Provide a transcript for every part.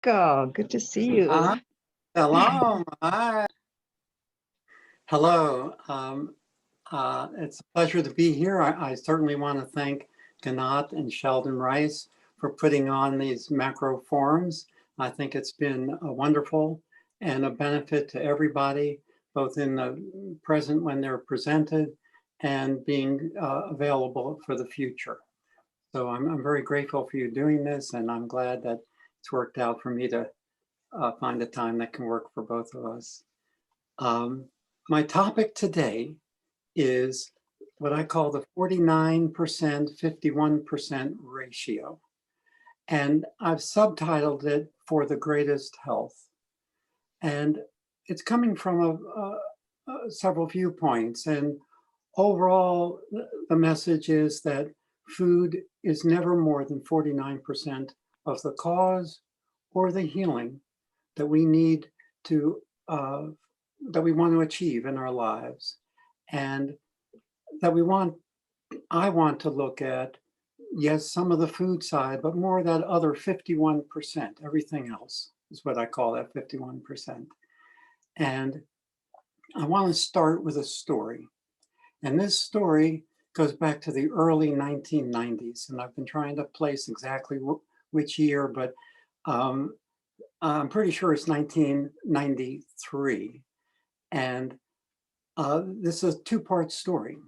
Michael, good to see you. Hi, hello. Hi. Hello. It's a pleasure to be here. I certainly want to thank Ganat and Sheldon Rice for putting on these macro forums. I think it's been wonderful and a benefit to everybody, both in the present when they're presented and being available for the future. So I'm very grateful for you doing this, and I'm glad that it's worked out for me to find a time that can work for both of us. Um, my topic today is what I call the 49%, 51% ratio. And I've subtitled it For the Greatest Health. And it's coming from several viewpoints. And overall, the message is that food is never more than 49% of the cause or the healing that we need to that we want to achieve in our lives, and that I want to look at, yes, some of the food side, but more that other 51%, everything else is what I call that 51%. And I want to start with a story. And this story goes back to the early 1990s. And I've been trying to place exactly which year, but I'm pretty sure it's 1993. And this is a two-part story.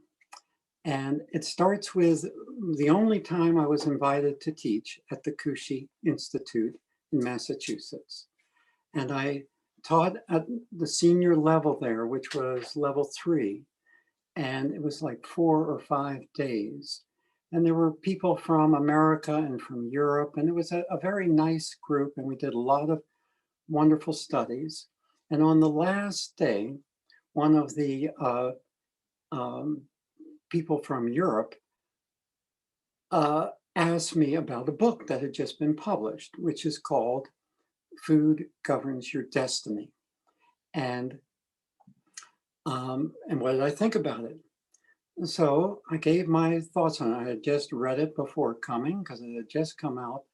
And it starts with the only time I was invited to teach at the Kushi Institute in Massachusetts. And I taught at the senior level there, which was level 3. And it was like 4 or 5 days. And there were people from America and from Europe. And it was a very nice group. And we did a lot of wonderful studies. And on the last day, one of the people from Europe asked me about a book that had just been published, which is called Food Governs Your Destiny. And what did I think about it? So I gave my thoughts on it. I had just read it before coming because it had just come out.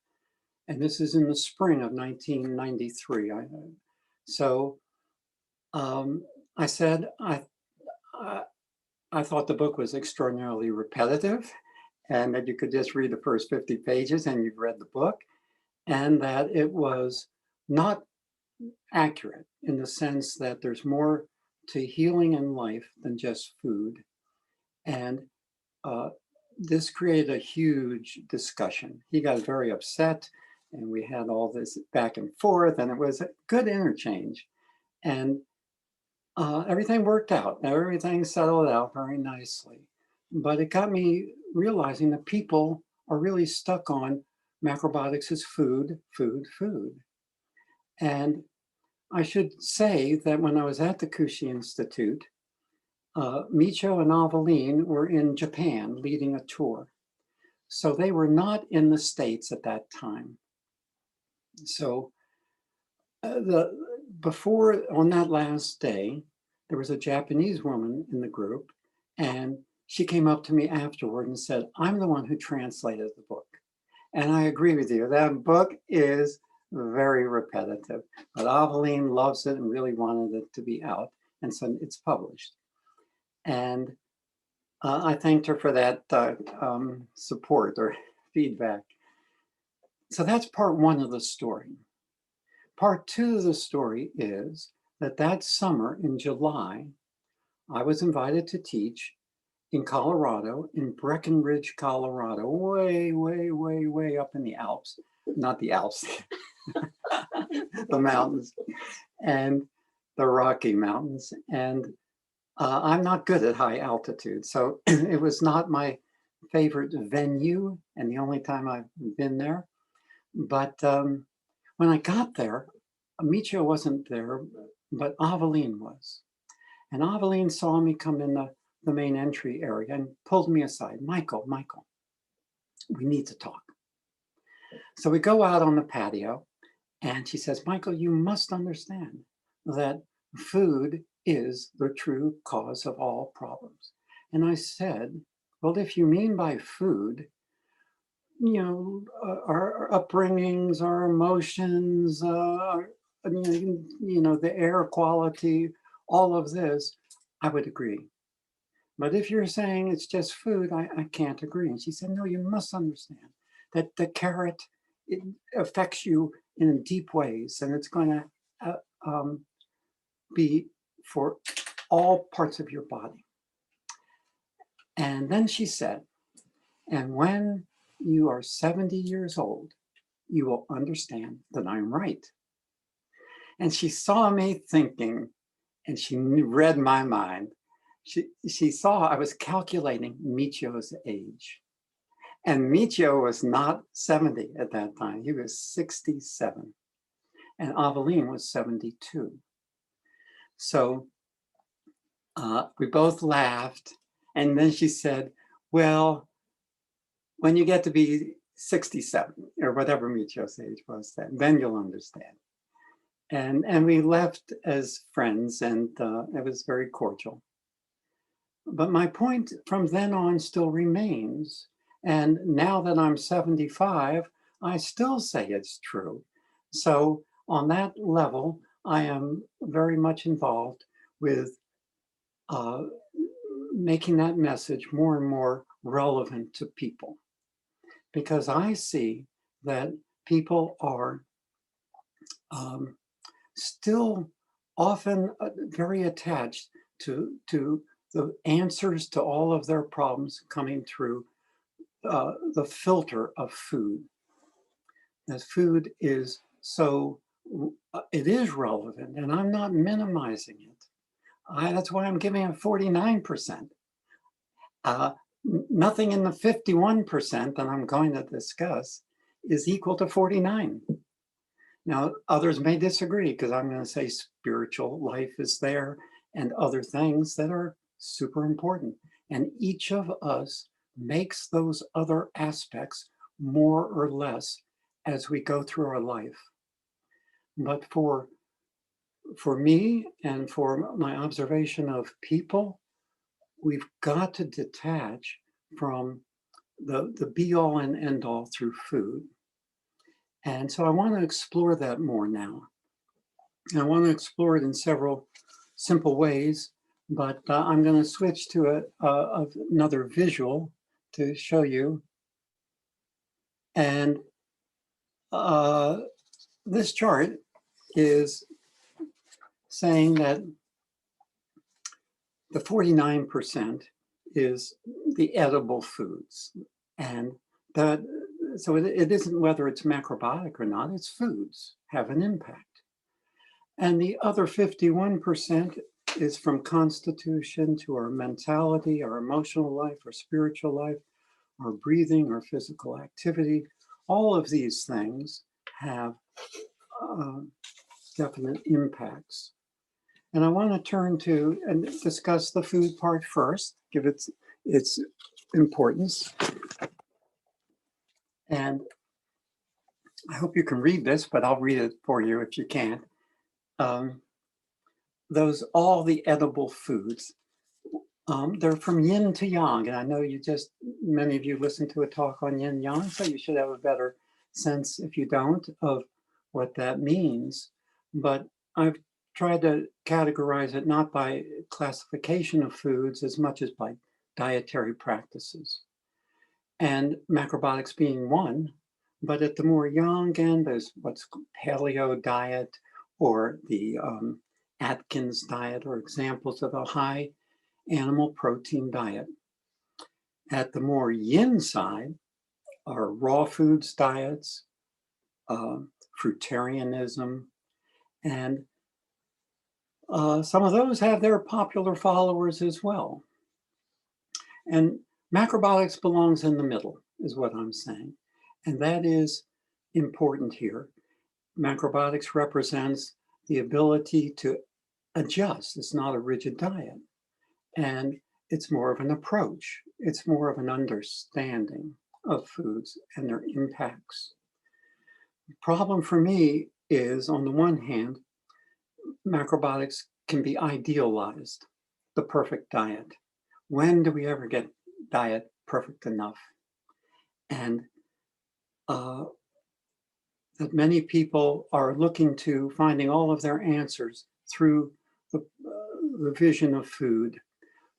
And this is in the spring of 1993. So I said, I thought the book was extraordinarily repetitive, and that you could just read the first 50 pages and you've read the book, and that it was not accurate in the sense that there's more to healing in life than just food. And this created a huge discussion. He got very upset, and we had all this back and forth, and it was a good interchange. And everything worked out. Everything settled out very nicely. But it got me realizing that people are really stuck on macrobiotics as food, food, food. And I should say that when I was at the Kushi Institute, Micho and Aveline were in Japan leading a tour. So they were not in the States at that time. So before, on that last day, there was a Japanese woman in the group, and she came up to me afterward and said, I'm the one who translated the book. And I agree with you, that book is very repetitive, but Aveline loves it and really wanted it to be out. And so it's published. And I thanked her for that support or feedback. So that's part one of the story. Part two of the story is that summer in July, I was invited to teach in Colorado, in Breckenridge, Colorado, way, way, way, way up in the Alps, not the Alps, the mountains, and the Rocky Mountains. And I'm not good at high altitude, so it was not my favorite venue and the only time I've been there. But when I got there, Micho wasn't there, but Aveline was. And Aveline saw me come in the main entry area and pulled me aside. Michael, we need to talk. So we go out on the patio, and she says, Michael, you must understand that food is the true cause of all problems. And I said, well, if you mean by food, our upbringings, our emotions, the air quality, all of this, I would agree. But if you're saying it's just food, I can't agree. And she said, no, you must understand that the carrot, it affects you in deep ways, and it's going to be for all parts of your body. And then she said, and when you are 70 years old, you will understand that I'm right. And she saw me thinking, and she read my mind. She saw I was calculating Michio's age. And Michio was not 70 at that time. He was 67. And Aveline was 72. So we both laughed. And then she said, well, when you get to be 67 or whatever Michio's age was then you'll understand. And we left as friends, and it was very cordial. But my point from then on still remains. And now that I'm 75, I still say it's true. So on that level, I am very much involved with making that message more and more relevant to people. Because I see that people are still often very attached to the answers to all of their problems coming through the filter of food. That food is so, it is relevant, and I'm not minimizing it. That's why I'm giving it 49%. Nothing in the 51% that I'm going to discuss is equal to 49. Now, others may disagree because I'm going to say spiritual life is there and other things that are super important. And each of us makes those other aspects more or less as we go through our life. But for me and for my observation of people, we've got to detach from the be all and end all through food. And so I want to explore that more now. And I want to explore it in several simple ways, but I'm going to switch to another visual to show you. And this chart is saying that the 49% is the edible foods. And that, so it isn't whether it's macrobiotic or not, it's foods have an impact. And the other 51% is from constitution to our mentality, our emotional life, our spiritual life, our breathing, our physical activity. All of these things have definite impacts. And I want to turn to and discuss the food part first, give it its importance. And I hope you can read this, but I'll read it for you if you can't. All the edible foods, they're from yin to yang. And I know many of you listened to a talk on yin yang, so you should have a better sense, if you don't, of what that means. But I've tried to categorize it not by classification of foods as much as by dietary practices. And macrobiotics being one, but at the more yang end, there's what's paleo diet or the Atkins diet, or examples of a high animal protein diet. At the more yin side are raw foods diets, fruitarianism, and some of those have their popular followers as well. And macrobiotics belongs in the middle, is what I'm saying. And that is important here. Macrobiotics represents the ability to adjust. It's not a rigid diet. And it's more of an approach. It's more of an understanding of foods and their impacts. The problem for me is, on the one hand, macrobiotics can be idealized, the perfect diet. When do we ever get diet perfect enough? And uh, that many people are looking to finding all of their answers through the vision of food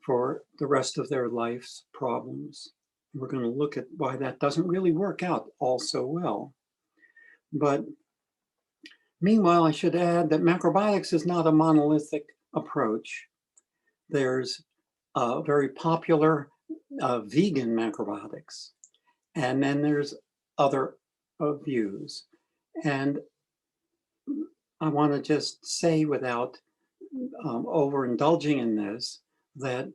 for the rest of their life's problems. We're going to look at why that doesn't really work out all so well. But meanwhile, I should add that macrobiotics is not a monolithic approach. There's very popular vegan macrobiotics, and then there's other views. And I want to just say, without overindulging in this, that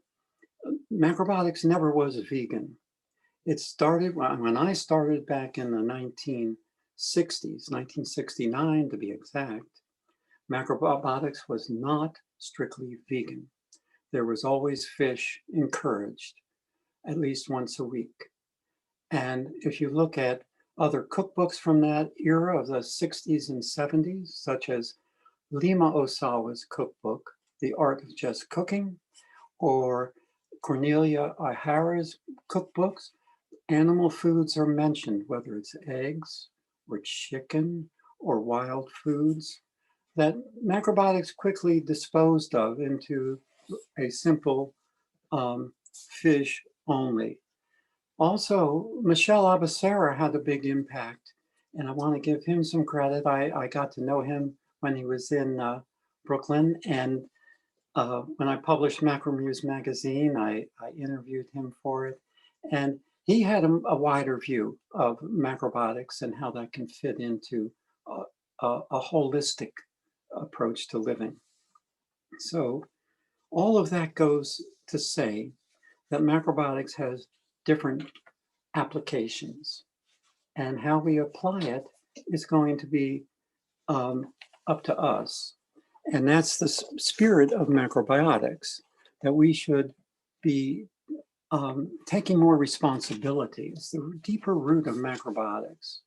macrobiotics never was vegan. It started when I started back in the 1960s, 1969 to be exact. Macrobiotics was not strictly vegan. There was always fish encouraged, at least once a week. And if you look at other cookbooks from that era of the 60s and 70s, such as Lima Osawa's cookbook, The Art of Just Cooking, or Cornelia O'Hara's cookbooks, animal foods are mentioned, whether it's eggs or chicken or wild foods, that macrobiotics quickly disposed of into a simple fish only. Also, Michel Abacera had a big impact, and I want to give him some credit. I got to know him when he was in Brooklyn, and when I published Macromuse magazine, I interviewed him for it, and he had a wider view of macrobiotics and how that can fit into a holistic approach to living. So all of that goes to say that macrobiotics has different applications, and how we apply it is going to be up to us. And that's the spirit of macrobiotics, that we should be taking more responsibility. It's the deeper root of macrobiotics,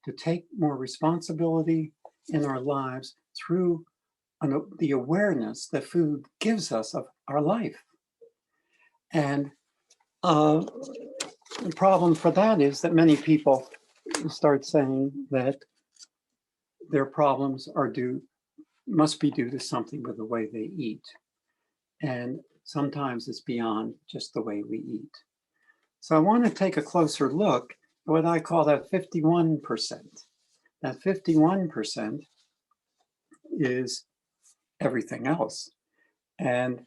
to take more responsibility in our lives through the awareness that food gives us of our life. And the problem for that is that many people start saying that their problems must be due to something with the way they eat. And sometimes it's beyond just the way we eat. So I want to take a closer look at what I call that 51%. That 51% is everything else. And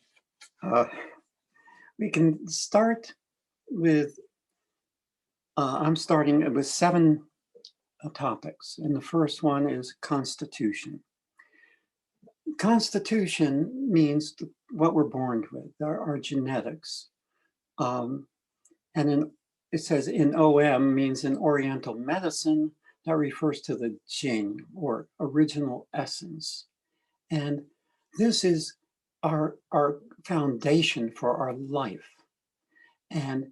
we can start with, I'm starting with 7 topics. And the first one is constitution. Constitution means what we're born with, our genetics. And it says in OM means in Oriental medicine, that refers to the Jing, or original essence. And this is our foundation for our life. And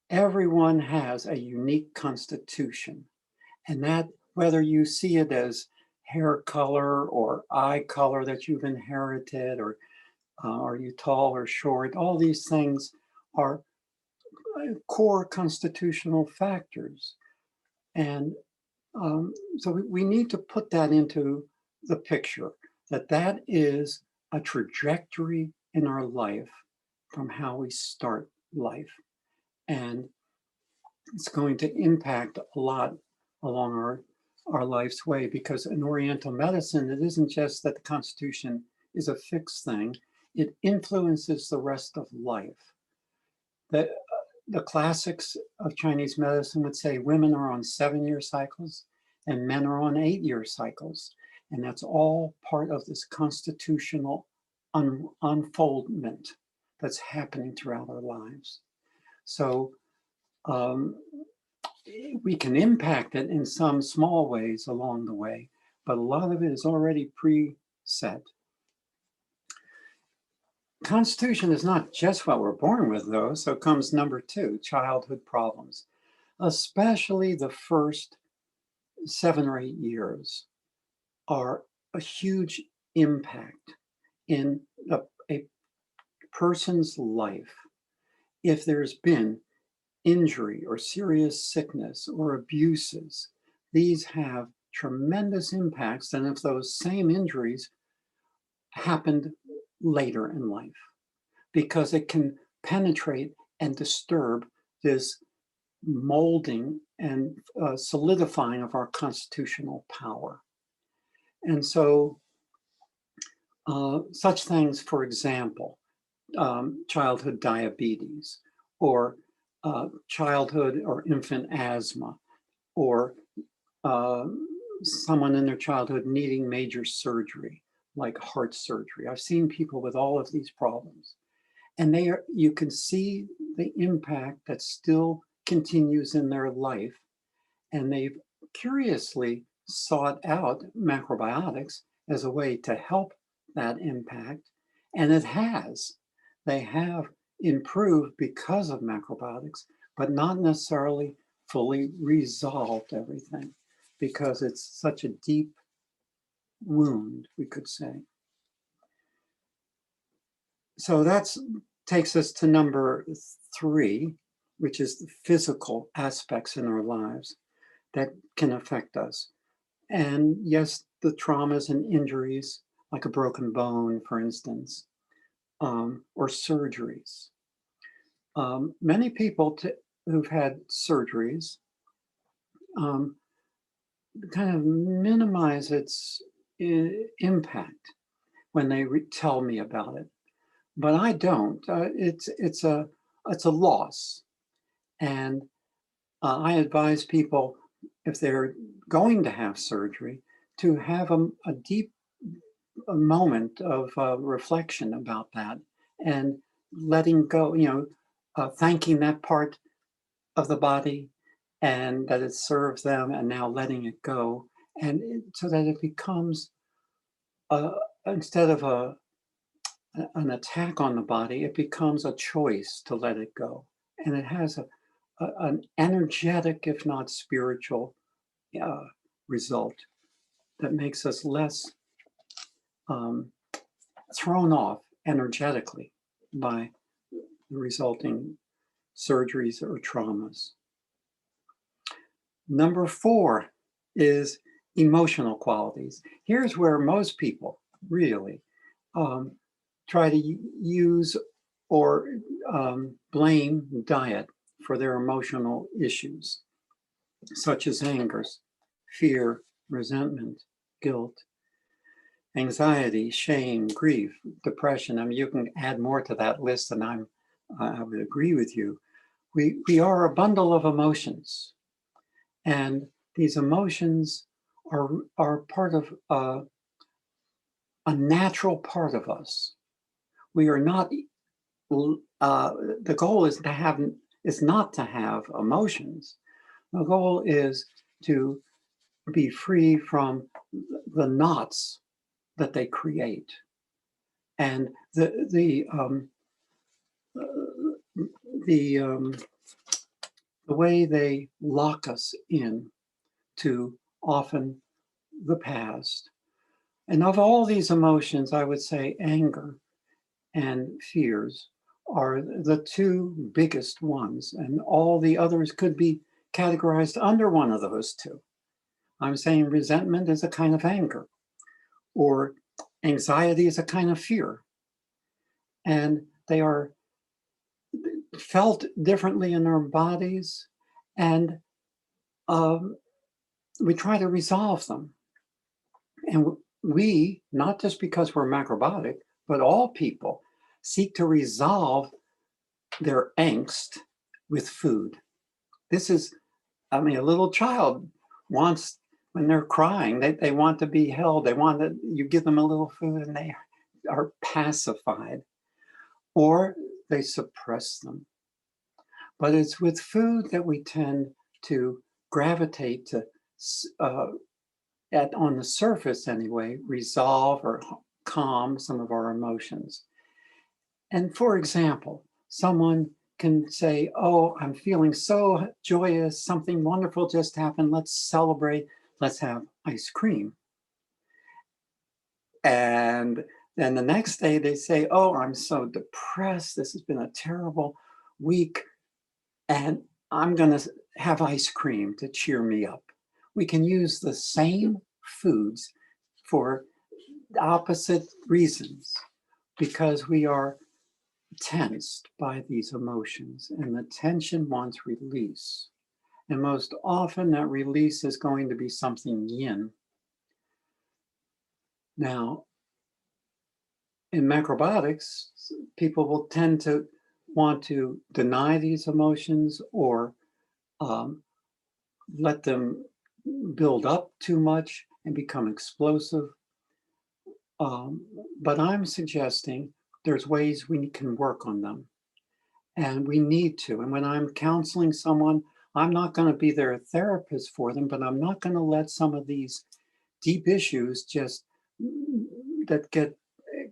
everyone has a unique constitution. And that, whether you see it as hair color or eye color that you've inherited, or are you tall or short, all these things are core constitutional factors. And so we need to put that into the picture, that is a trajectory in our life from how we start life. And it's going to impact a lot along our life's way, because in Oriental medicine, it isn't just that the Constitution is a fixed thing, it influences the rest of life. The classics of Chinese medicine would say women are on 7-year cycles and men are on 8-year cycles. And that's all part of this constitutional unfoldment that's happening throughout our lives. So we can impact it in some small ways along the way, but a lot of it is already preset. Constitution is not just what we're born with, though, so comes number 2, childhood problems, especially the first 7 or 8 years are a huge impact in a person's life if there's been injury or serious sickness or abuses, these have tremendous impacts than if those same injuries happened later in life, because it can penetrate and disturb this molding and solidifying of our constitutional power. And so such things, for example, childhood diabetes, or childhood or infant asthma, or uh, someone in their childhood needing major surgery, like heart surgery. I've seen people with all of these problems, and you can see the impact that still continues in their life. And they've curiously sought out macrobiotics as a way to help that impact. And it has. They have improved because of macrobiotics, but not necessarily fully resolved everything, because it's such a deep wound, we could say. So that takes us to number 3, which is the physical aspects in our lives that can affect us. And yes, the traumas and injuries, like a broken bone, for instance, or surgeries. Many people who've had surgeries kind of minimize its impact when they tell me about it, but I don't. It's a loss, and I advise people, if they're going to have surgery, to have a deep moment of reflection about that, and letting go, thanking that part of the body and that it serves them, and now letting it go. And so that it becomes, uh, instead of an attack on the body, it becomes a choice to let it go. And it has an energetic, if not spiritual, uh, result that makes us less um, thrown off energetically by the resulting surgeries or traumas. Number 4 is emotional qualities. Here's where most people really try to use or blame diet for their emotional issues, such as anger, fear, resentment, guilt, anxiety, shame, grief, depression. I mean, you can add more to that list, and I would agree with you. We are a bundle of emotions, and these emotions are part of a natural part of us. We are not. The goal is not to have emotions. The goal is to be free from the knots that they create, and the way they lock us in to often the past. And of all these emotions, I would say anger and fears are the 2 biggest ones, and all the others could be categorized under one of those 2. I'm saying resentment is a kind of anger, or anxiety is a kind of fear, and they are felt differently in our bodies, and we try to resolve them. And we, not just because we're macrobiotic, but all people seek to resolve their angst with food. This is, I mean, a little child wants, when they're crying, they want to be held. They want that you give them a little food and they are pacified, or they suppress them. But it's with food that we tend to gravitate to, on the surface anyway, resolve or calm some of our emotions. And for example, someone can say, oh, I'm feeling so joyous, something wonderful just happened, let's celebrate, let's have ice cream. And then the next day they say, oh, I'm so depressed, this has been a terrible week, and I'm going to have ice cream to cheer me up. We can use the same foods for opposite reasons because we are tensed by these emotions, and the tension wants release. And most often that release is going to be something yin. Now, in macrobiotics, people will tend to want to deny these emotions or um, let them build up too much and become explosive. But I'm suggesting there's ways we can work on them, and we need to. And when I'm counseling someone, I'm not going to be their therapist for them, but I'm not going to let some of these deep issues just that get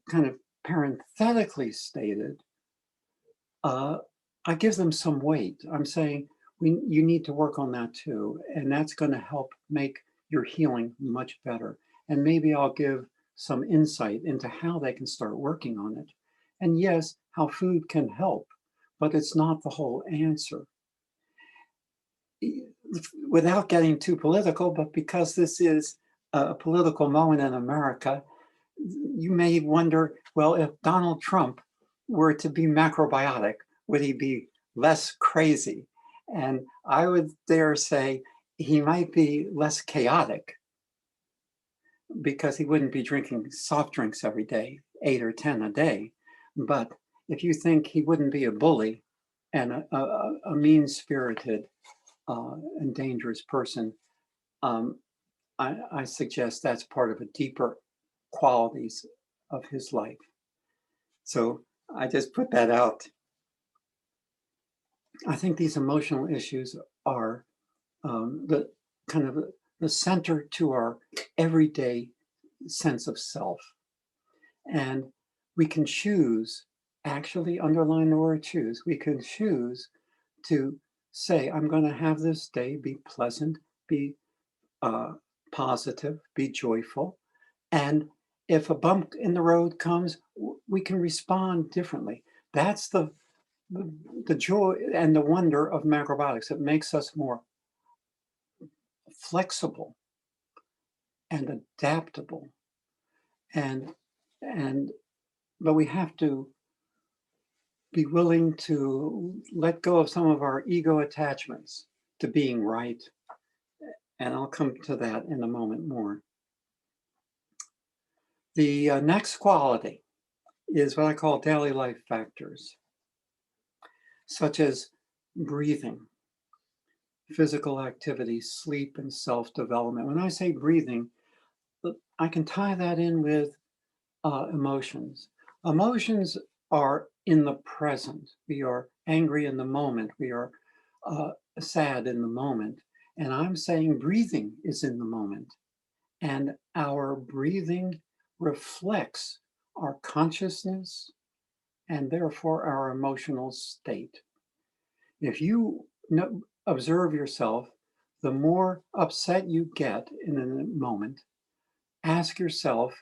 kind of parenthetically stated. I give them some weight. I'm saying you need to work on that too, and that's going to help make your healing much better. And maybe I'll give some insight into how they can start working on it. And yes, how food can help, but it's not the whole answer. Without getting too political, but because this is a political moment in America, you may wonder, well, if Donald Trump were to be macrobiotic, would he be less crazy? And I would dare say he might be less chaotic because he wouldn't be drinking soft drinks every day, 8 or 10 a day. But if you think he wouldn't be a bully and a mean-spirited and dangerous person, um, I suggest that's part of the deeper qualities of his life. So I just put that out. I think these emotional issues are the kind of the center to our everyday sense of self. And we can choose, actually underline the word choose, we can choose to say, I'm going to have this day be pleasant, be uh, positive, be joyful. And if a bump in the road comes, we can respond differently. That's the joy and the wonder of macrobiotics. It makes us more flexible and adaptable. And and but we have to be willing to let go of some of our ego attachments to being right. And I'll come to that in a moment more. The next quality is what I call daily life factors, such as breathing, physical activity, sleep, and self-development. When I say breathing, I can tie that in with emotions. Emotions are in the present. We are angry in the moment. We are sad in the moment. And I'm saying breathing is in the moment. And our breathing reflects our consciousness and therefore our emotional state. If you observe yourself, the more upset you get in a moment, ask yourself,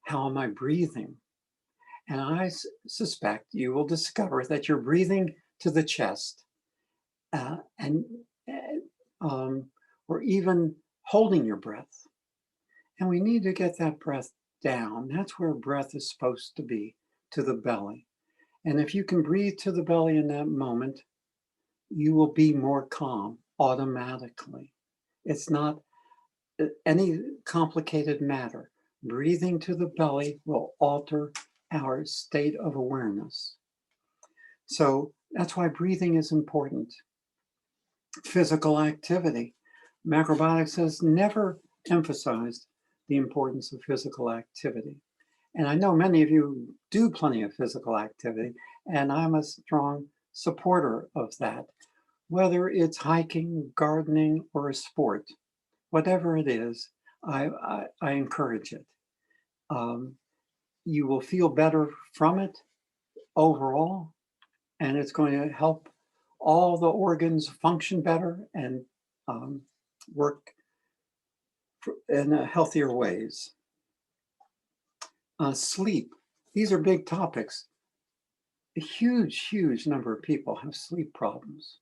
how am I breathing? And I suspect you will discover that you're breathing to the chest and or even holding your breath. And we need to get that breath down. That's where breath is supposed to be, to the belly. And if you can breathe to the belly in that moment, you will be more calm automatically. It's not any complicated matter. Breathing to the belly will alter our state of awareness. So that's why breathing is important. Physical activity. Macrobiotics has never emphasized the importance of physical activity. And I know many of you do plenty of physical activity, and I'm a strong supporter of that. Whether it's hiking, gardening, or a sport, whatever it is, I encourage it. You will feel better from it overall, and it's going to help all the organs function better and work in healthier ways. Sleep. These are big topics. A huge, huge number of people have sleep problems.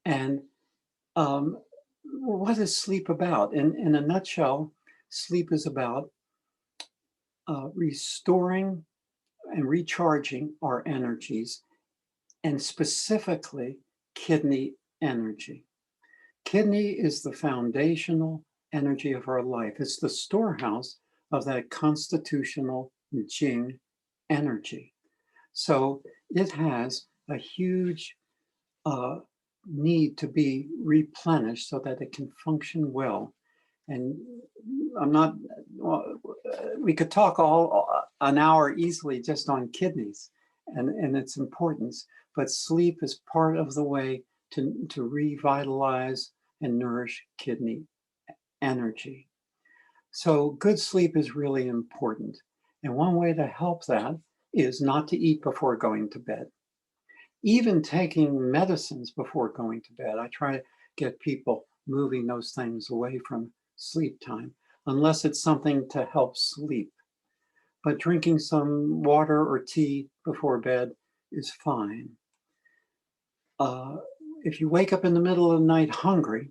And what is sleep about? In a nutshell, sleep is about restoring and recharging our energies, and specifically kidney energy. Kidney is the foundational energy of our life. It's the storehouse of that constitutional Jing energy. So it has a huge uh, need to be replenished so that it can function well. And I'm not, well, we could talk all an hour easily just on kidneys and its importance, but sleep is part of the way to revitalize and nourish kidney energy. So good sleep is really important. And one way to help that is not to eat before going to bed. Even taking medicines before going to bed, I try to get people moving those things away from sleep time, unless it's something to help sleep. But drinking some water or tea before bed is fine. Uh, if you wake up in the middle of the night hungry,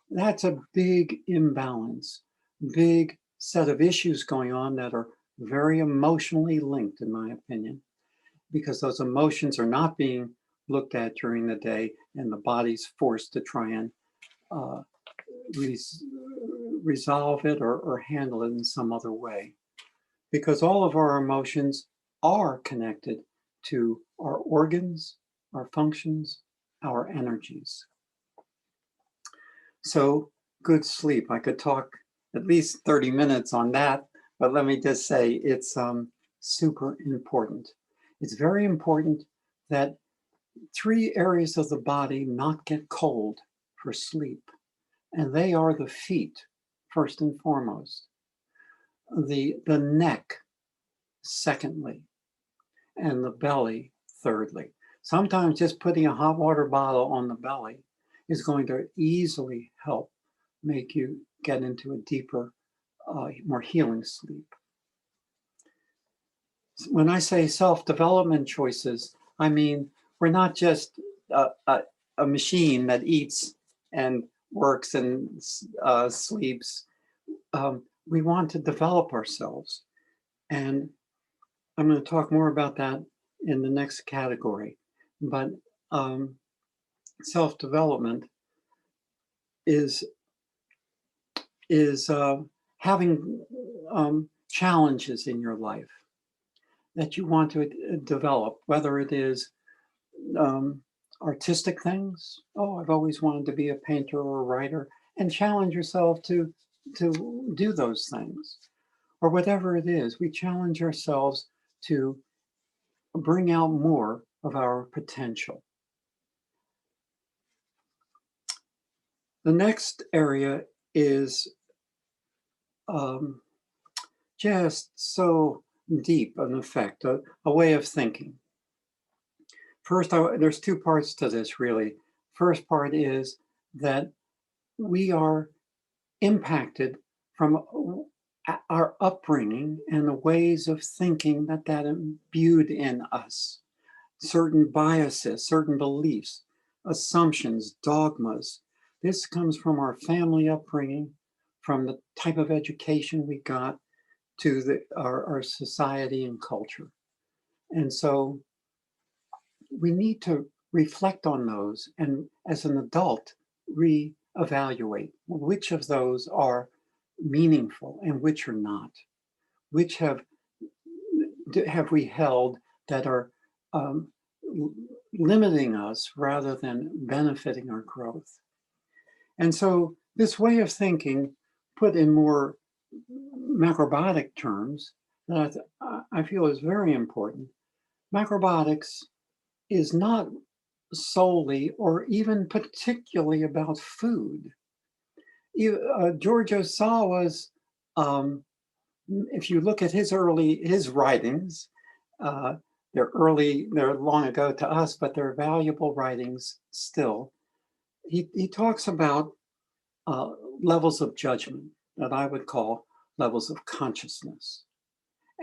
that's a big imbalance, big set of issues going on that are very emotionally linked, in my opinion, because those emotions are not being looked at during the day, and the body's forced to try and uh, resolve it or handle it in some other way. Because all of our emotions are connected to our organs, our functions, our energies. So good sleep, I could talk at least 30 minutes on that, but let me just say it's super important. It's very important that 3 areas of the body not get cold for sleep, and they are the feet, first and foremost, the neck, secondly, and the belly, thirdly. Sometimes just putting a hot water bottle on the belly is going to easily help make you get into a deeper, more healing sleep. When I say self-development choices, I mean, we're not just a machine that eats and works and sleeps. We want to develop ourselves. And I'm going to talk more about that in the next category. But self-development is having challenges in your life that you want to develop, whether it is artistic things. Oh, I've always wanted to be a painter or a writer, and challenge yourself to do those things, or whatever it is. We challenge ourselves to bring out more of our potential. The next area is just so deep an effect, a way of thinking. First, there's 2 parts to this, really. First part is that we are impacted from our upbringing and the ways of thinking that imbued in us. Certain biases, certain beliefs, assumptions, dogmas. This comes from our family upbringing, from the type of education we got, to our society and culture. And so we need to reflect on those and, as an adult, reevaluate which of those are meaningful and which are not. Which have we held that are limiting us rather than benefiting our growth? And so this way of thinking, put in more macrobiotic terms, that I feel is very important. Macrobiotics is not solely or even particularly about food. George Osawa's, if you look at his writings, uh, they're long ago to us, but they're valuable writings still. He talks about uh, levels of judgment that I would call levels of consciousness.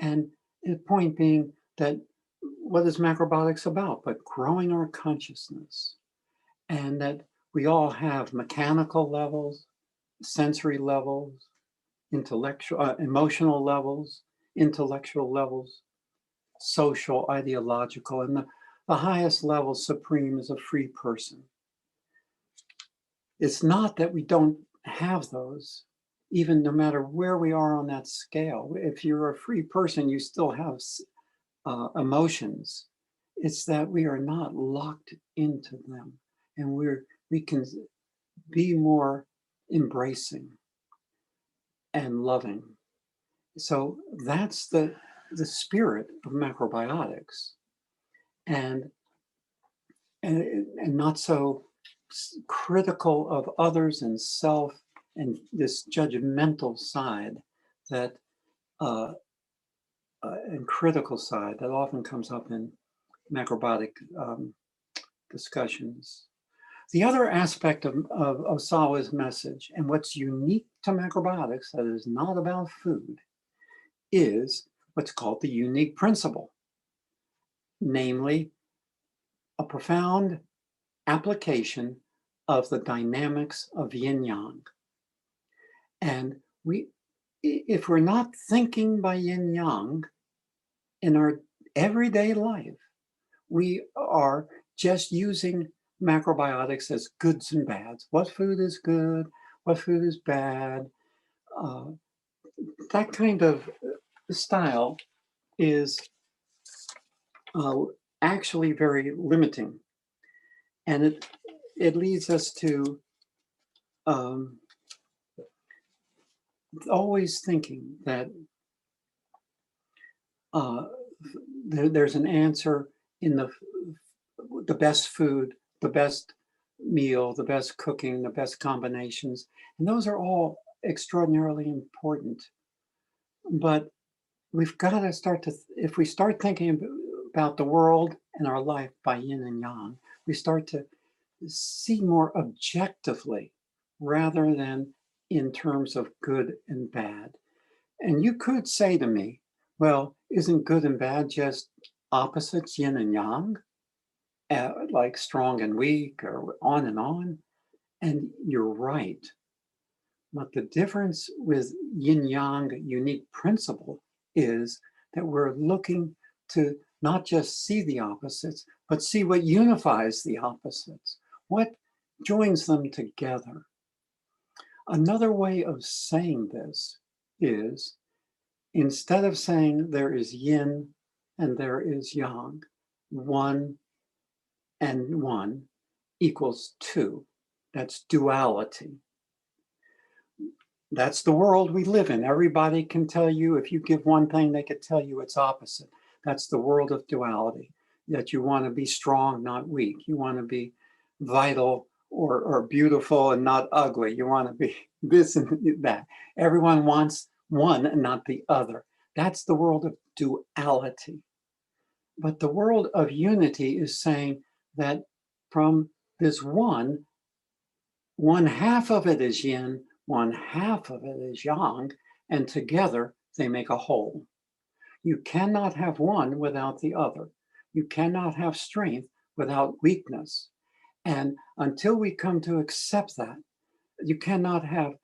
And the point being that what is macrobiotics about but growing our consciousness, and that We all have mechanical levels, sensory levels, intellectual, emotional levels, intellectual levels, social, ideological, and the highest level supreme is a free person. It's not that we don't have those, even no matter where we are on that scale. If you're a free person, you still have emotions. It's that we are not locked into them, and we can be more embracing and loving. So that's the spirit of macrobiotics, and not so critical of others and self, and this judgmental side that and critical side that often comes up in macrobiotic discussions. The other aspect of Osawa's message, and what's unique to macrobiotics that is not about food, is what's called the unique principle, namely a profound application of the dynamics of yin-yang. And if we're not thinking by yin-yang in our everyday life, we are just using macrobiotics as goods and bads. What food is good? What food is bad? That kind of style is actually very limiting. And it leads us to always thinking that there's an answer in the best food, the best meal, the best cooking, the best combinations. And those are all extraordinarily important. But we've got to start to, if we start thinking about the world and our life by yin and yang, we start to see more objectively rather than in terms of good and bad. And you could say to me, well, isn't good and bad just opposites, yin and yang, like strong and weak, or on and on? And you're right. But the difference with yin-yang unique principle is that we're looking to not just see the opposites, but see what unifies the opposites, what joins them together. Another way of saying this is, instead of saying there is yin and there is yang, 1 and 1 equals 2. That's duality. That's the world we live in. Everybody can tell you, if you give one thing, they could tell you its opposite. That's the world of duality, that you want to be strong, not weak. You want to be vital or beautiful and not ugly. You want to be this and that. Everyone wants one and not the other. That's the world of duality. But the world of unity is saying that from this one half of it is yin, 1/2 of it is yang, and together they make a whole. You cannot have one without the other. You cannot have strength without weakness. And until we come to accept that, you cannot have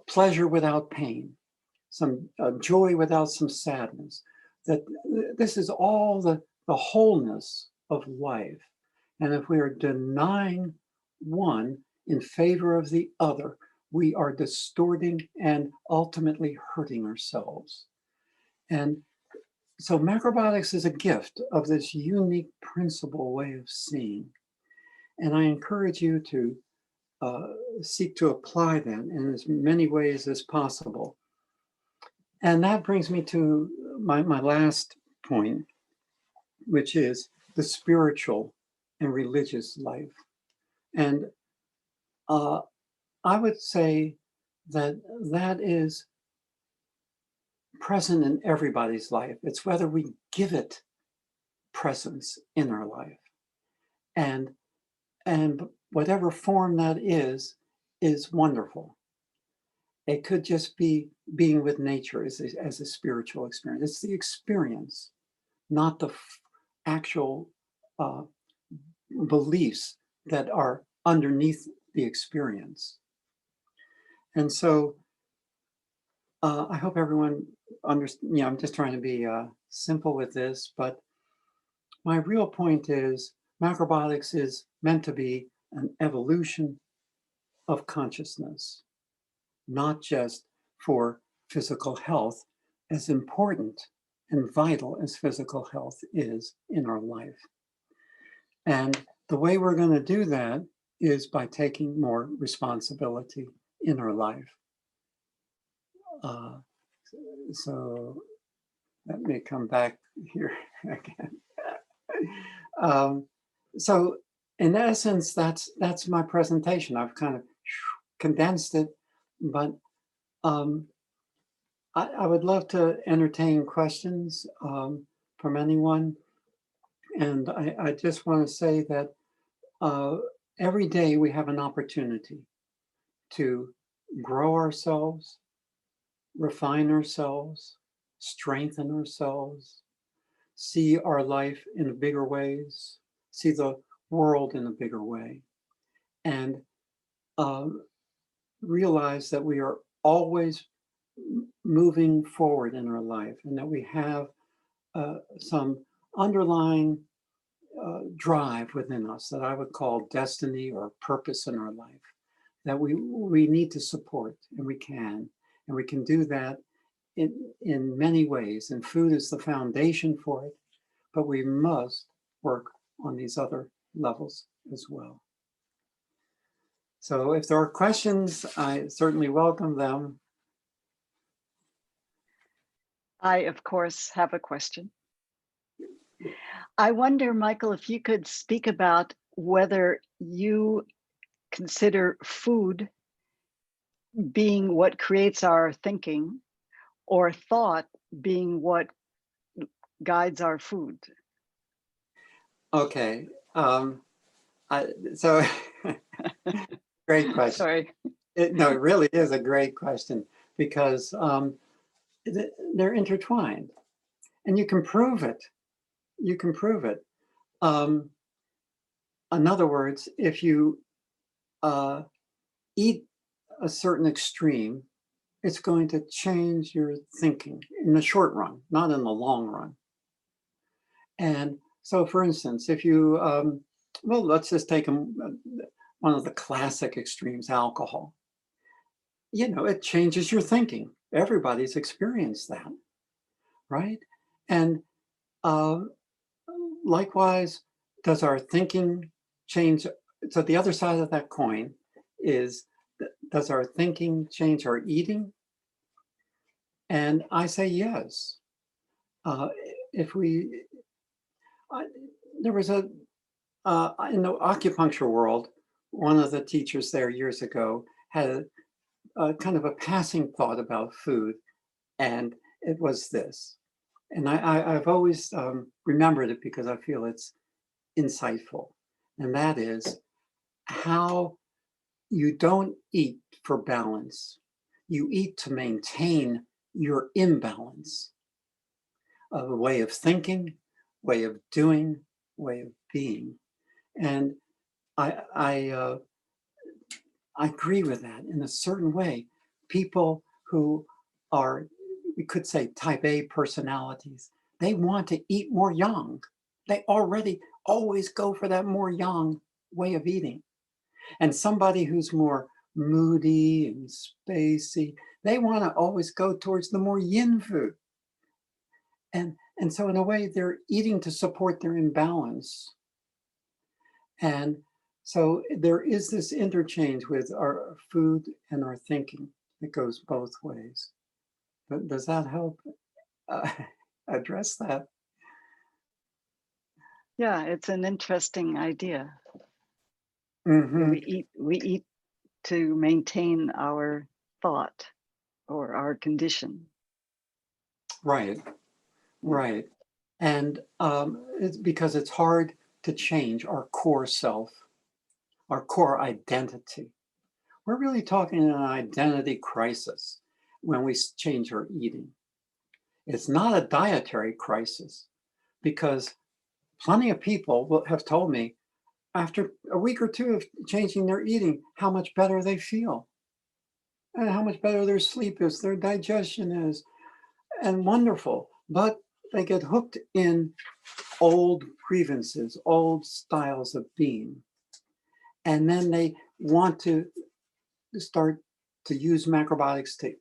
pleasure without pain, some joy without some sadness. That this is all the wholeness of life. And if we are denying one in favor of the other, we are distorting and ultimately hurting ourselves. And so macrobiotics is a gift of this unique principle way of seeing. And I encourage you to seek to apply that in as many ways as possible. And that brings me to my last point, which is the spiritual and religious life. And I would say that that is present in everybody's life. It's whether we give it presence in our life. And whatever form that is wonderful. It could just be being with nature as a spiritual experience. It's the experience, not the actual beliefs that are underneath the experience. And so I hope everyone understands, I'm just trying to be simple with this, but my real point is macrobiotics is meant to be an evolution of consciousness, not just for physical health, as important and vital as physical health is in our life. And the way we're going to do that is by taking more responsibility in our life. So let me come back here again. So in essence, that's my presentation. I've kind of condensed it, but I would love to entertain questions from anyone. And I just want to say that every day we have an opportunity to grow ourselves, refine ourselves, strengthen ourselves, see our life in bigger ways, see the world in a bigger way, and realize that we are always moving forward in our life and that we have some underlying drive within us that I would call destiny or purpose in our life that we need to support, and we can do that in many ways, and food is the foundation for it, but we must work on these other levels as well. So if there are questions, I certainly welcome them. I, of course, have a question. I wonder, Michael, if you could speak about whether you consider food being what creates our thinking or thought being what guides our food. Okay. So great question. Sorry. No, it really is a great question because they're intertwined, and you can prove it. You can prove it. In other words, if you eat a certain extreme, it's going to change your thinking in the short run, not in the long run. And so, for instance, if you, well, let's just take one of the classic extremes, alcohol. It changes your thinking. Everybody's experienced that, right? And likewise, does our thinking change? So the other side of that coin is, does our thinking change our eating? And I say yes. There was in the acupuncture world, one of the teachers there years ago had a kind of a passing thought about food, and it was this. And I've always remembered it because I feel it's insightful. And that is how you don't eat for balance. You eat to maintain your imbalance of a way of thinking, way of doing, way of being. And I agree with that in a certain way. People who are, we could say, type A personalities, they want to eat more yang. They already always go for that more yang way of eating. And somebody who's more moody and spacey, they want to always go towards the more yin food. And so in a way, they're eating to support their imbalance. And so there is this interchange with our food and our thinking that goes both ways. But does that help address that? Yeah, it's an interesting idea. Mm-hmm. We eat to maintain our thought or our condition. Right, right. And it's because it's hard to change our core self, our core identity. We're really talking an identity crisis when we change our eating. It's not a dietary crisis, because plenty of people have told me, after a week or two of changing their eating, how much better they feel and how much better their sleep is, their digestion is, and wonderful. But they get hooked in old grievances, old styles of being. And then they want to start to use macrobiotics to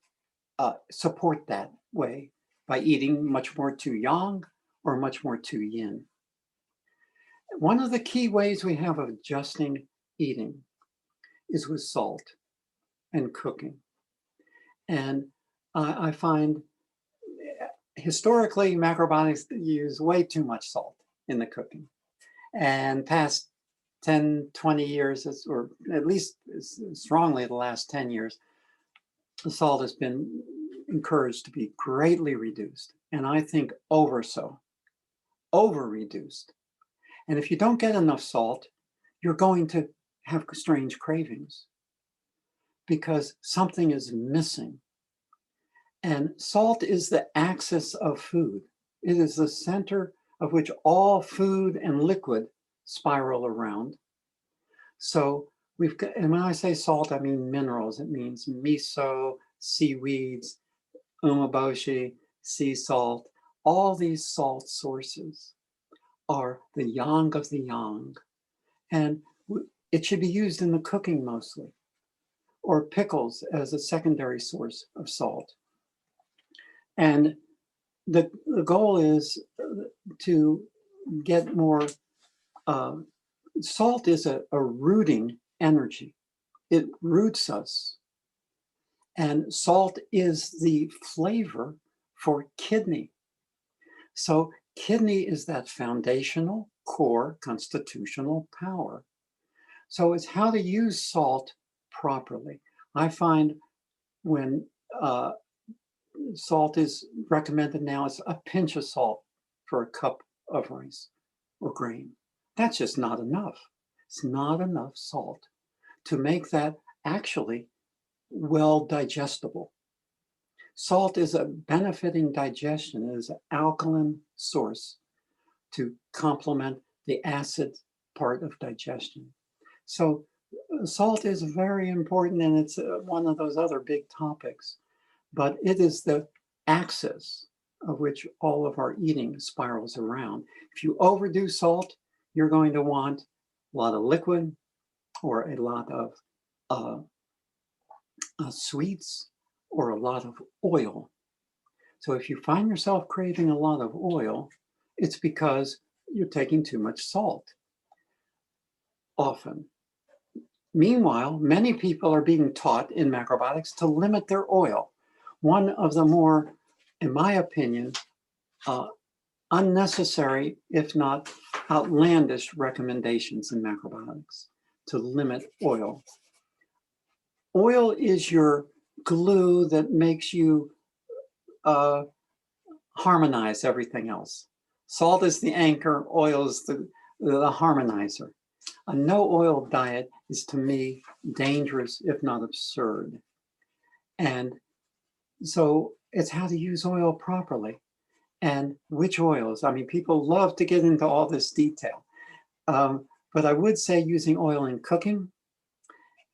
support that way by eating much more tu yang or much more tu yin. One of the key ways we have of adjusting eating is with salt and cooking. And I find historically macrobiotics use way too much salt in the cooking. And past 10, 20 years, or at least strongly the last 10 years, the salt has been encouraged to be greatly reduced. And I think over reduced. And if you don't get enough salt, you're going to have strange cravings because something is missing. And salt is the axis of food. It is the center of which all food and liquid spiral around. So we've got, and when I say salt, I mean minerals. It means miso, seaweeds, umeboshi, sea salt. All these salt sources are the yang of the yang. And it should be used in the cooking mostly, or pickles as a secondary source of salt. And the goal is to get more, salt is a rooting energy. It roots us. And salt is the flavor for kidney. So kidney is that foundational core constitutional power. So it's how to use salt properly. I find when salt is recommended now, it's a pinch of salt for a cup of rice or grain. That's just not enough. It's not enough salt to make that actually well digestible. Salt is a benefiting digestion. It is an alkaline source to complement the acid part of digestion. So salt is very important, and it's one of those other big topics, but it is the axis of which all of our eating spirals around. If you overdo salt, you're going to want a lot of liquid or a lot of sweets or a lot of oil. So if you find yourself craving a lot of oil, it's because you're taking too much salt often. Meanwhile, many people are being taught in macrobiotics to limit their oil. One of the more, in my opinion, unnecessary, if not outlandish recommendations in macrobiotics to limit oil. Oil is your glue that makes you harmonize everything else. Salt is the anchor, oil is the harmonizer. A no oil diet is, to me, dangerous, if not absurd. And so it's how to use oil properly and which oils. I mean, people love to get into all this detail. But I would say using oil in cooking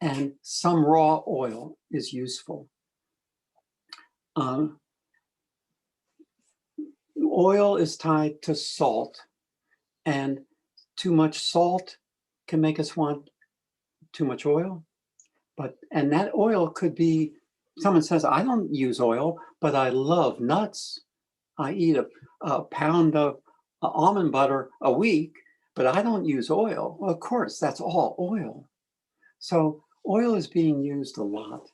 and some raw oil is useful. Oil is tied to salt, and too much salt can make us want too much oil. And that oil could be, someone says, I don't use oil, but I love nuts. I eat a pound of almond butter a week, but I don't use oil. Well, of course, that's all oil. So oil is being used a lot.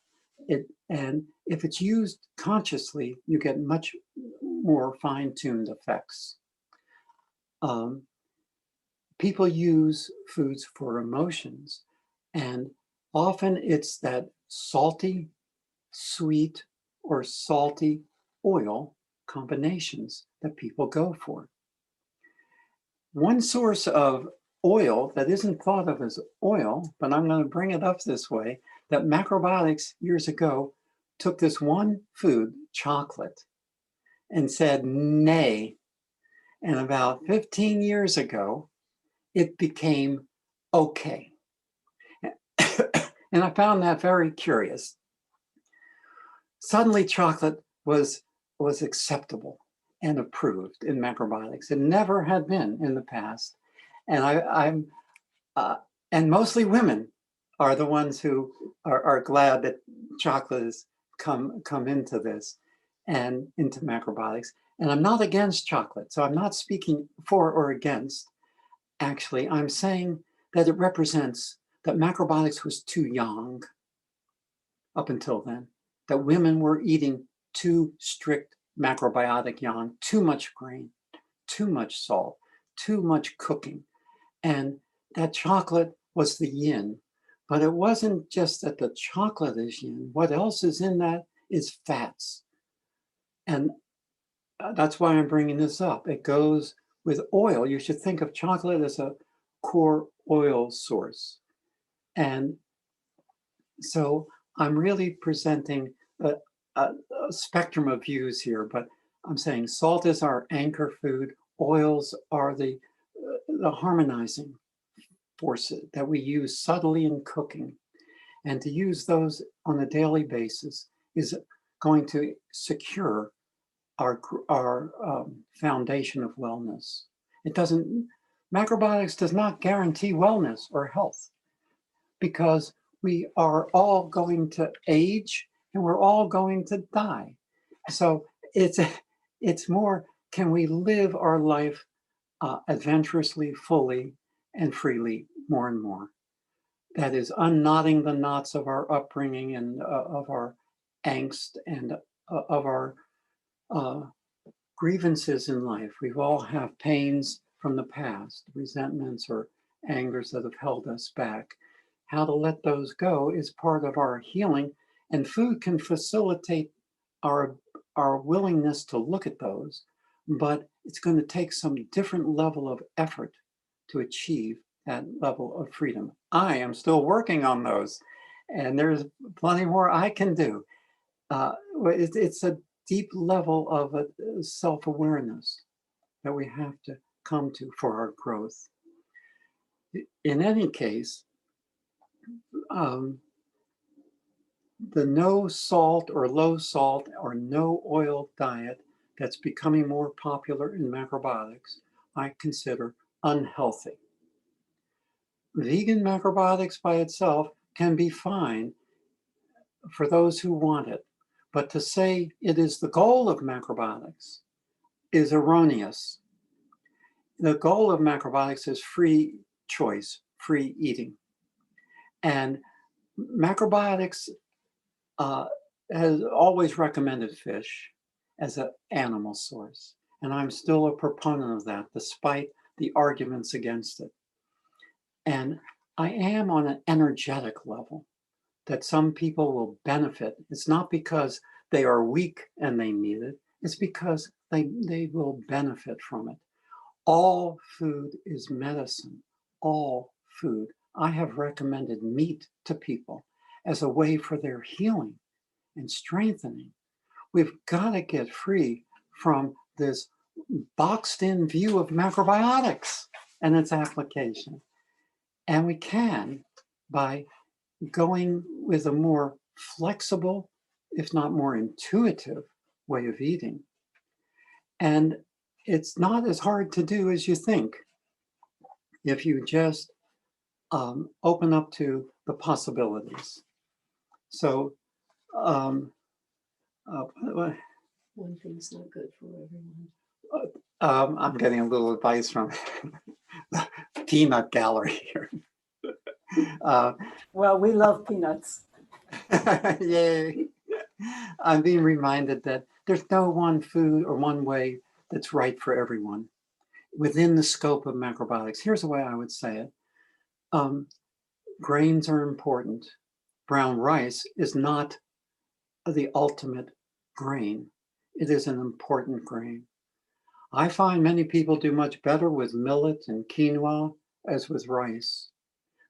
And if it's used consciously, you get much more fine-tuned effects. People use foods for emotions, and often it's that salty, sweet, or salty oil combinations that people go for. One source of oil that isn't thought of as oil, but I'm going to bring it up this way, that macrobiotics years ago took this one food, chocolate, and said nay. And about 15 years ago, it became okay. And I found that very curious. Suddenly chocolate was acceptable and approved in macrobiotics. It never had been in the past. And I'm and mostly women are the ones who are glad that chocolate has come into this and into macrobiotics. And I'm not against chocolate, so I'm not speaking for or against. Actually, I'm saying that it represents that macrobiotics was too young up until then, that women were eating too strict macrobiotic young, too much grain, too much salt, too much cooking. And that chocolate was the yin. But it wasn't just that the chocolate is yin. What else is in that is fats. And that's why I'm bringing this up. It goes with oil. You should think of chocolate as a core oil source. And so I'm really presenting a spectrum of views here, but I'm saying salt is our anchor food. Oils are the harmonizing forces that we use subtly in cooking. And to use those on a daily basis is going to secure our foundation of wellness. It doesn't, macrobiotics does not guarantee wellness or health, because we are all going to age and we're all going to die. So it's more, can we live our life adventurously, fully, and freely more and more? That is unknotting the knots of our upbringing and of our angst and of our grievances in life. We've all have pains from the past, resentments or angers that have held us back. How to let those go is part of our healing, and food can facilitate our willingness to look at those, but it's going to take some different level of effort to achieve that level of freedom. I am still working on those, and there's plenty more I can do. It's a deep level of self-awareness that we have to come to for our growth. In any case, the no salt or low salt or no oil diet that's becoming more popular in macrobiotics, I consider unhealthy. Vegan macrobiotics by itself can be fine for those who want it, but to say it is the goal of macrobiotics is erroneous. The goal of macrobiotics is free choice, free eating. And macrobiotics has always recommended fish as an animal source. And I'm still a proponent of that, despite the arguments against it. And I am on an energetic level that some people will benefit. It's not because they are weak and they need it. It's because they will benefit from it. All food is medicine. All food. I have recommended meat to people as a way for their healing and strengthening. We've got to get free from this boxed in view of macrobiotics and its application. And we can by going with a more flexible, if not more intuitive, way of eating. And it's not as hard to do as you think if you just open up to the possibilities. So, one thing's not good for everyone. I'm getting a little advice from the peanut gallery here. Well, we love peanuts. Yay. I'm being reminded that there's no one food or one way that's right for everyone within the scope of macrobiotics. Here's the way I would say it. Grains are important. Brown rice is not the ultimate grain. It is an important grain. I find many people do much better with millet and quinoa as with rice.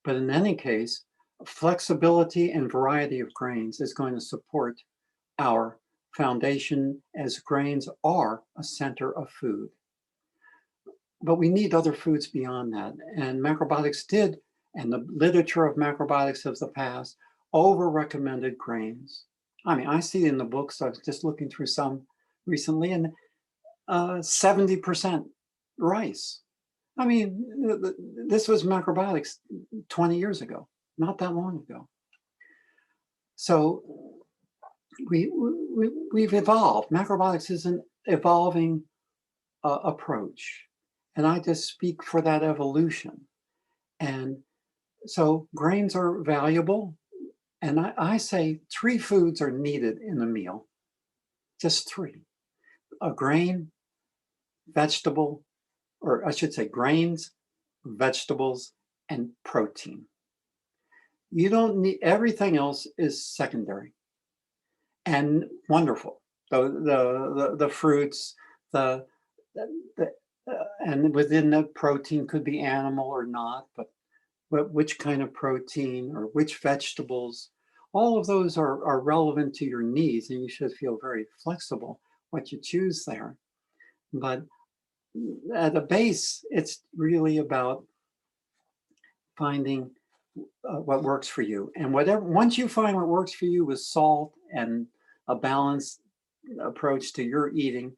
But in any case, flexibility and variety of grains is going to support our foundation, as grains are a center of food. But we need other foods beyond that. And macrobiotics did and the literature of macrobiotics of the past over-recommended grains. I mean, I see in the books, I was just looking through some recently, and 70% rice. I mean, this was macrobiotics 20 years ago, not that long ago. So we've evolved. Macrobiotics is an evolving approach. And I just speak for that evolution. And so grains are valuable. And I say 3 foods are needed in a meal, just 3. A grain, vegetable, or I should say grains, vegetables, and protein. You don't need, everything else is secondary and wonderful. The fruits, the and within the protein could be animal or not, but which kind of protein or which vegetables, all of those are relevant to your needs, and you should feel very flexible what you choose there. But at the base, it's really about finding what works for you. And once you find what works for you with salt and a balanced approach to your eating,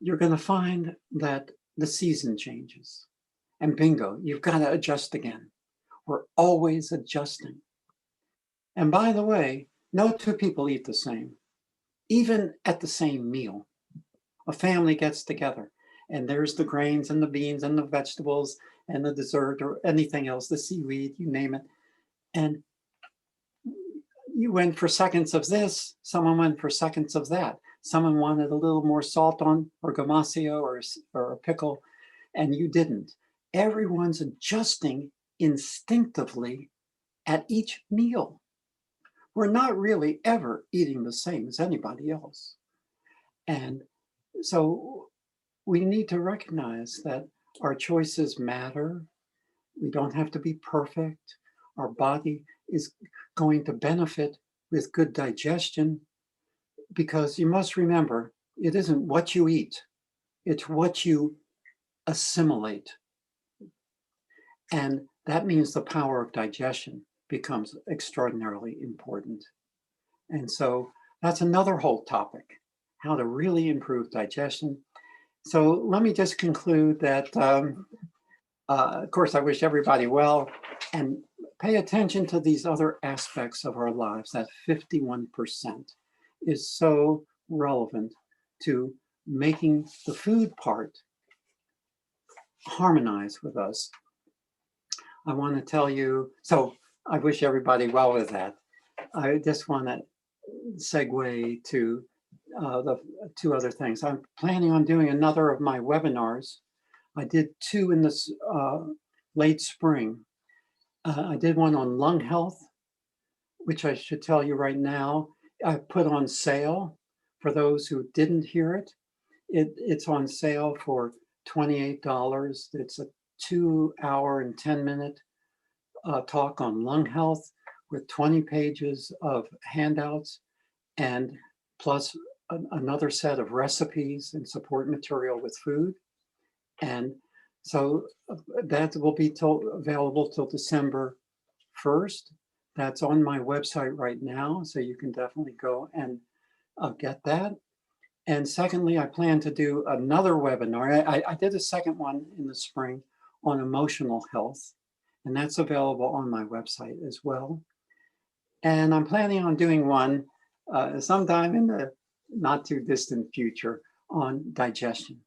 you're going to find that the season changes. And bingo, you've got to adjust again. We're always adjusting. And by the way, no 2 people eat the same, even at the same meal. A family gets together, and there's the grains and the beans and the vegetables and the dessert or anything else, the seaweed, you name it. And you went for seconds of this, someone went for seconds of that. Someone wanted a little more salt on, or gamasio, or a pickle, and you didn't. Everyone's adjusting instinctively at each meal. We're not really ever eating the same as anybody else. And so we need to recognize that our choices matter. We don't have to be perfect. Our body is going to benefit with good digestion, because you must remember, it isn't what you eat, it's what you assimilate. And that means the power of digestion becomes extraordinarily important. And so that's another whole topic, how to really improve digestion. So let me just conclude that, of course, I wish everybody well, and pay attention to these other aspects of our lives. That 51% is so relevant to making the food part harmonize with us. I want to tell you, so I wish everybody well with that. I just want to segue to the 2 other things. I'm planning on doing another of my webinars. I did 2 in this late spring. I did one on lung health, which I should tell you right now, I put on sale for those who didn't hear it. It's on sale for $28. It's a 2-hour and 10-minute talk on lung health with 20 pages of handouts, and plus another set of recipes and support material with food. And so that will be available till December 1st. That's on my website right now, so you can definitely go and get that. And secondly, I plan to do another webinar. I did a second one in the spring on emotional health, and that's available on my website as well. And I'm planning on doing one sometime in the not too distant future on digestion,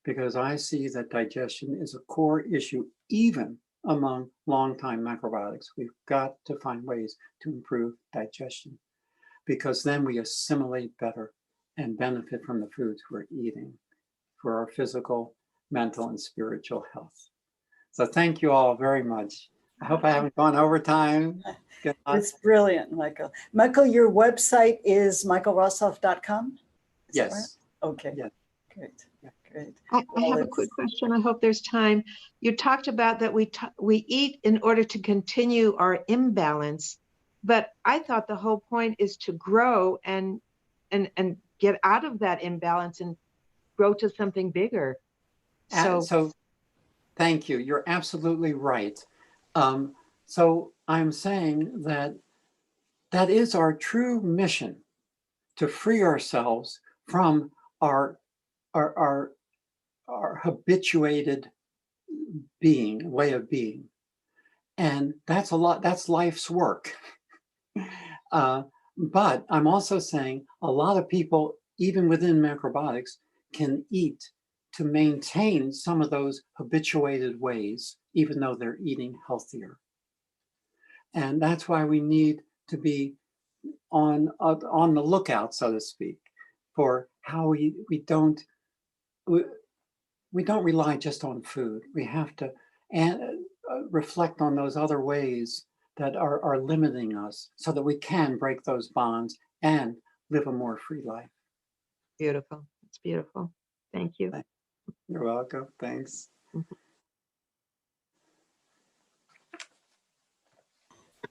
because I see that digestion is a core issue even among longtime macrobiotics. We've got to find ways to improve digestion, because then we assimilate better and benefit from the foods we're eating for our physical, mental, and spiritual health. So thank you all very much. I hope I haven't gone over time. It's brilliant, Michael. Michael, your website is michaelrossoff.com? Yes. Right? Okay. Yeah. Great. Great. I have a quick question. I hope there's time. You talked about that we eat in order to continue our imbalance, but I thought the whole point is to grow and get out of that imbalance and grow to something bigger. So thank you. You're absolutely right. So I'm saying that that is our true mission, to free ourselves from our habituated way of being. And that's a lot, that's life's work. But I'm also saying a lot of people, even within macrobiotics, can eat to maintain some of those habituated ways, even though they're eating healthier. And that's why we need to be on the lookout, so to speak, for how we don't rely just on food. We have to reflect on those other ways that are limiting us, so that we can break those bonds and live a more free life. Beautiful. It's beautiful. Thank you. You're welcome. Thanks.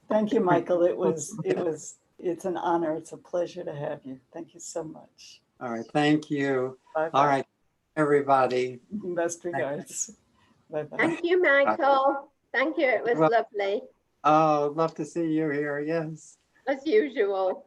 Thank you, Michael. It's an honor. It's a pleasure to have you. Thank you so much. All right. Thank you. Bye-bye. All right, everybody. Best regards. Bye-bye. Thank you, Michael. Thank you. It was Well- lovely, Oh, love to see you here. Yes. as usual.